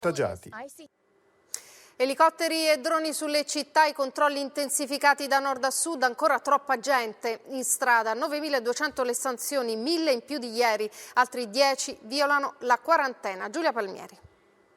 Tagiati. Elicotteri e droni sulle città, i controlli intensificati da nord a sud, ancora troppa gente in strada, 9.200 le sanzioni, 1.000 in più di ieri, altri 10 violano la quarantena. Giulia Palmieri.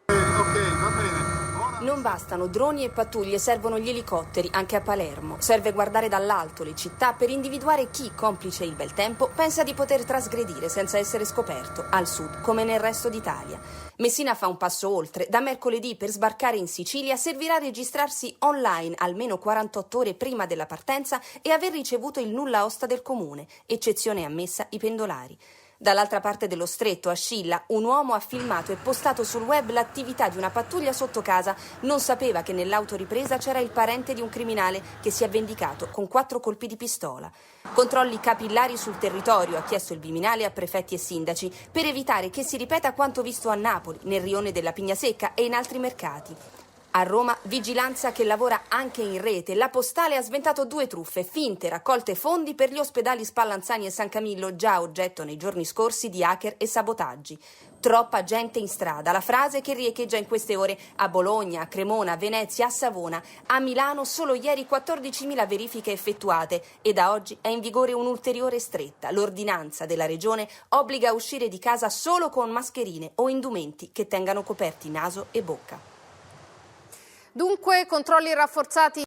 Ok, va bene. Non bastano droni e pattuglie, servono gli elicotteri anche a Palermo. Serve guardare dall'alto le città per individuare chi, complice il bel tempo, pensa di poter trasgredire senza essere scoperto, al sud come nel resto d'Italia. Messina fa un passo oltre. Da mercoledì per sbarcare in Sicilia servirà registrarsi online almeno 48 ore prima della partenza e aver ricevuto il nulla osta del comune, eccezione ammessa i pendolari. Dall'altra parte dello stretto, a Scilla, un uomo ha filmato e postato sul web l'attività di una pattuglia sotto casa. Non sapeva che nell'autoripresa c'era il parente di un criminale che si è vendicato con 4 colpi di pistola. Controlli capillari sul territorio, ha chiesto il Viminale a prefetti e sindaci, per evitare che si ripeta quanto visto a Napoli, nel rione della Pignasecca e in altri mercati. A Roma, vigilanza che lavora anche in rete. La Postale ha sventato 2 truffe, finte raccolte fondi per gli ospedali Spallanzani e San Camillo, già oggetto nei giorni scorsi di hacker e sabotaggi. Troppa gente in strada, la frase che riecheggia in queste ore a Bologna, a Cremona, a Venezia, a Savona. A Milano solo ieri 14.000 verifiche effettuate e da oggi è in vigore un'ulteriore stretta. L'ordinanza della regione obbliga a uscire di casa solo con mascherine o indumenti che tengano coperti naso e bocca. Dunque, controlli rafforzati